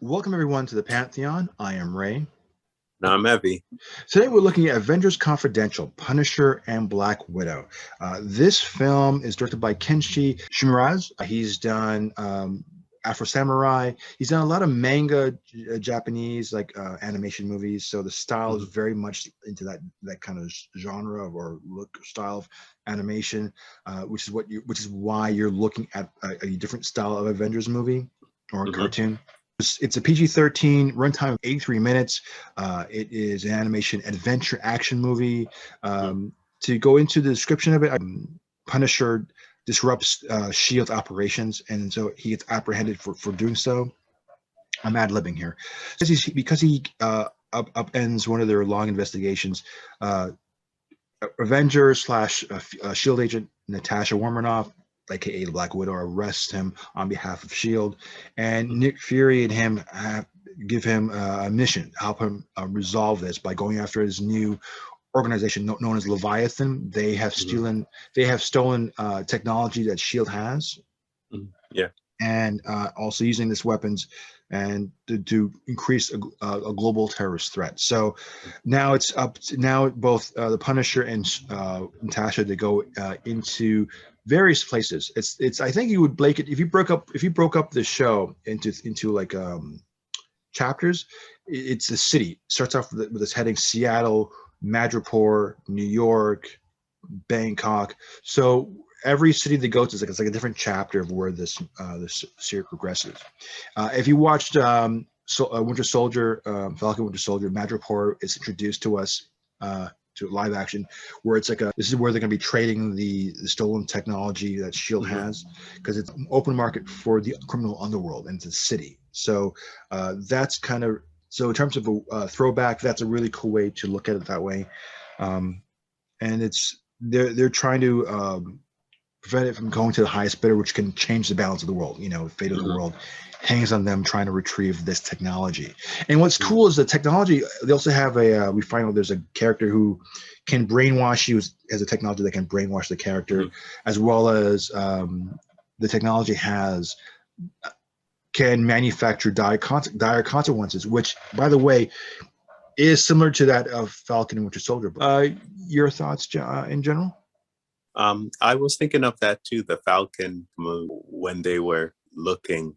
Welcome everyone to the Pantheon. I am Ray. Now I'm Evie. Today we're looking at Avengers Confidential, Punisher and Black Widow. This film is directed by Kenshi Shimiraz. He's done Afro Samurai. He's done a lot of manga, Japanese animation movies. So the style is Mhm. very much into that kind of genre or look style of animation, which is why you're looking at a different style of Avengers movie or Mhm. cartoon. It's a PG-13 runtime of 83 minutes. It is an animation adventure action movie. Mhm. To go into the description of it, Punisher disrupts Shield's operations, and so he gets apprehended for doing so. I'm ad-libbing here because he upends one of their long investigations. Uh, Avenger slash Shield agent Natasha Romanoff, aka the Black Widow, arrests him on behalf of Shield, and Mhm. Nick Fury and him give him a mission, help him resolve this by going after his new organization known as Leviathan. Mhm. They have stolen technology that Shield has, Mhm. Yeah. and also using this weapons and to increase a global terrorist threat. So now it's up to now both the Punisher and Natasha to go into various places. It's I think you would break it if you broke up the show into chapters. It's a city. It starts off with this heading Seattle, Madripoor, New York, Bangkok. So every city they go to is it's like a different chapter of where this series progresses. If you watched Winter Soldier, Falcon Winter Soldier, Madripoor is introduced to us to live action, where it's this is where they're going to be trading the stolen technology that Shield Mhm. has, because it's an open market for the criminal underworld and it's a city. So that's kind of so in terms of a throwback, that's a really cool way to look at it that way. Um, and they're trying to prevent it from going to the highest bidder, which can change the balance of the world. Fate of the Mhm. world hangs on them trying to retrieve this technology. And what's Mhm. cool is the technology. They also have we find out there's a character who can brainwash you, has a technology that can brainwash the character, Mhm. as well as the technology has can manufacture dire consequences, which, by the way, is similar to that of Falcon and Winter Soldier. Your thoughts, in general? I was thinking of that too, the Falcon movie, when they were looking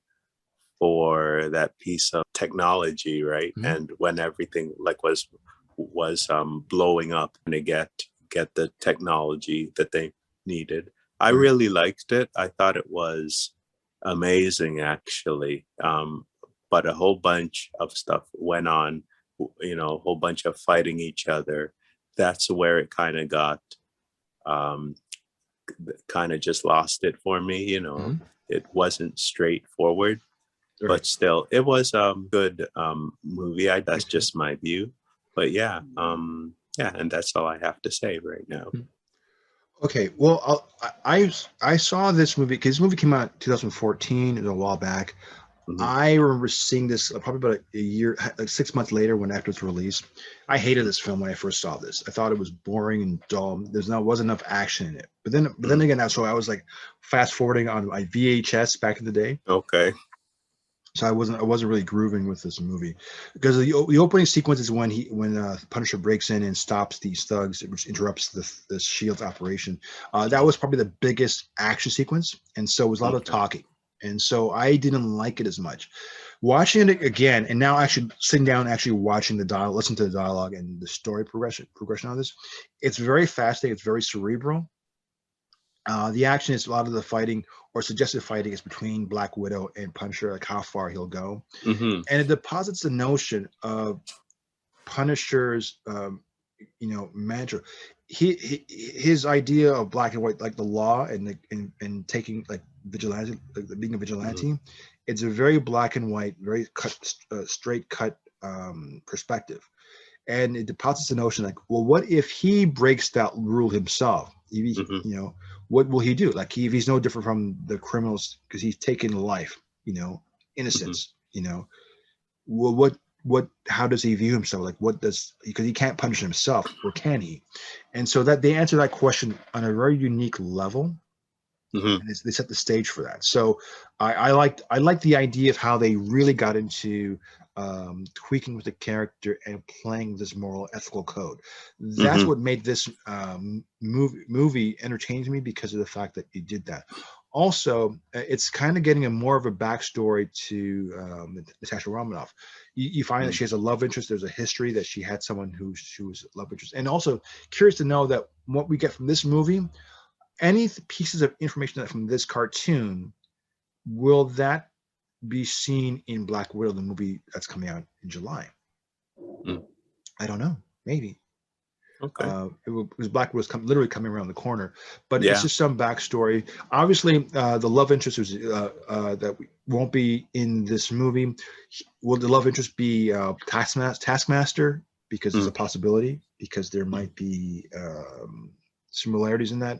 for that piece of technology, right? Mhm. And when everything was blowing up and to get the technology that they needed. I Right. really liked it. I thought it was amazing actually. But a whole bunch of stuff went on, a whole bunch of fighting each other. That's where it kind of got um kind of just lost it for me. Mhm. It wasn't straightforward, Right. but still it was good movie. That's Makes sense. just my view. But yeah, yeah, and that's all I have to say right now. Okay, well, I saw this movie because this movie came out in 2014, a while back. Mhm. I remember seeing this probably about a year, like 6 months later when after its release. I hated this film when I first saw this. I thought it was boring and dull. Wasn't enough action in it. But then Mhm. again, so I was like fast forwarding on my VHS back in the day, Okay. so I wasn't really grooving with this movie because the opening sequence is when Punisher breaks in and stops these thugs, which interrupts the Shield's operation. That Mhm. was probably the biggest action sequence, and so it was a lot of Okay. talking, and so I didn't like it as much. Watching it again, and now actually sitting down, and actually watching the dialogue, listen to the dialogue and the story progression on this, it's very fascinating. It's very cerebral. The action is a lot of the fighting or suggested fighting is between Black Widow and Punisher, like how far he'll go, Mhm. and it deposits the notion of Punisher's, manager. His idea of black and white, like the law and taking like vigilante, like being a Mhm. vigilante. It's a very black and white, very straight cut perspective, and it deposits the notion like, well, what if he breaks that rule himself? Mhm. What will he do? Like if he's no different from the criminals because he's taken life, Mhm. innocence, well, what how does he view himself? Like what does because he can't punish himself, or can he? And so that they answer that question on a very unique level. Mhm. and they set the stage for that. So I liked the idea of how they really got into tweaking with the character and playing this moral ethical code. That's Mhm. what made this movie entertain me, because of the fact that you did that. Also, it's kind of getting a more of a backstory to Natasha Romanoff. You find that Mhm. she has a love interest. There's a history that she had someone who she was a love interest, and also curious to know that what we get from this movie, any pieces of information that from this cartoon, will that be seen in Black Widow, the movie that's coming out in July? Mm. I don't know. Maybe. Okay. Because Black Widow's literally coming around the corner, but it's Yeah. just some backstory. Obviously, the love interest was, that won't be in this movie. Will the love interest be Taskmaster? Because there's a Mm. possibility, because there Mm. might be similarities in that.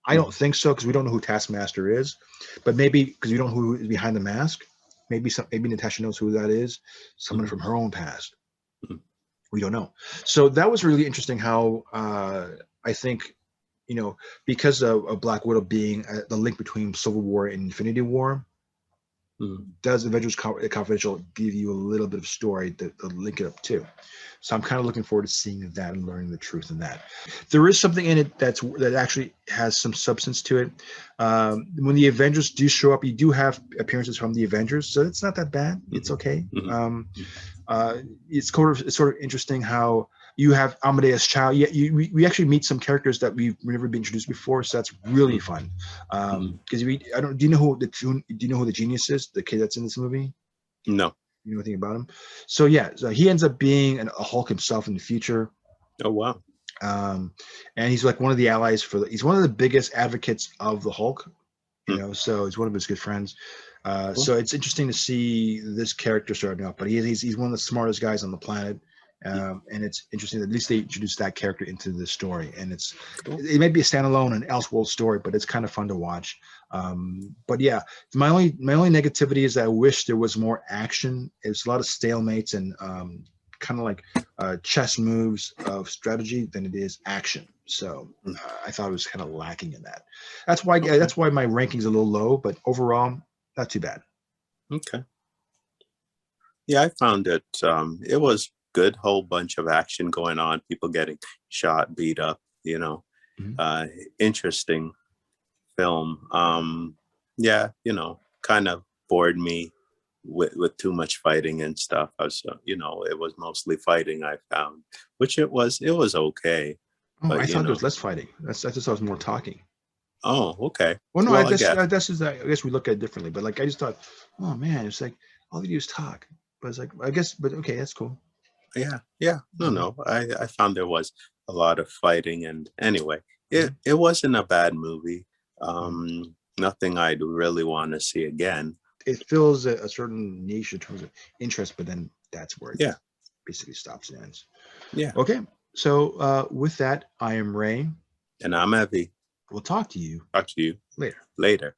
I don't Mhm. think so, because we don't know who Taskmaster is, but maybe because we don't know who is behind the mask. Maybe Natasha knows who that is, someone Mhm. from her own past. Mhm. We don't know. So that was really interesting. How I think, because of Black Widow being the link between Civil War and Infinity War, Mhm. does Avengers Confidential give you a little bit of story to link it up to? So I'm kind of looking forward to seeing that and learning the truth in that. There is something in it that actually has some substance to it. When the Avengers do show up, you do have appearances from the Avengers, so it's not that bad. It's Mhm. okay. Mhm. Uh, it's sort of interesting how you have Amadeus Chow. Yeah, we actually meet some characters that we've never been introduced before, so that's really Mhm. fun. Mhm. Because I don't. Do you know who the genius is? The kid that's in this movie. No. You know anything about him? So yeah, so he ends up being a Hulk himself in the future. Oh wow. Um, and he's like one of the allies he's one of the biggest advocates of the Hulk, Mm. so he's one of his good friends. Cool. So it's interesting to see this character starting up, but he's one of the smartest guys on the planet. Mm. And it's interesting that at least they introduced that character into the story, and Cool. it may be a standalone and Elseworld story, but it's kind of fun to watch. But yeah, my only negativity is that I wish there was more action. It's a lot of stalemates and kind of like chess moves of strategy than it is action. So Mm. I thought it was kind of lacking in that. That's why Okay. my ranking's a little low, but overall, not too bad. Okay. Yeah, I found it. It was good. Whole bunch of action going on. People getting shot, beat up. You know, Mhm. uh, interesting film. Yeah, kind of bored me with too much fighting and stuff. It was mostly fighting I found, which it was okay, Oh, but I thought there was less fighting. I just thought it was more talking. oh, okay. Well, no, Well, I guess, I guess we look at it differently. But like, I just thought, oh man, it's like all they do is talk. But it's like, I guess, but okay, that's cool. yeah, yeah. No, Mhm. no. I found there was a lot of fighting, and anyway, it Mhm. it wasn't a bad movie. Mhm. Nothing I'd really want to see again. It fills a certain niche in terms of interest, but then that's where it Yeah, basically stops and ends. yeah. Okay, so with that, I am Ray. And I'm Evie. We'll talk to you Talk to you later. later.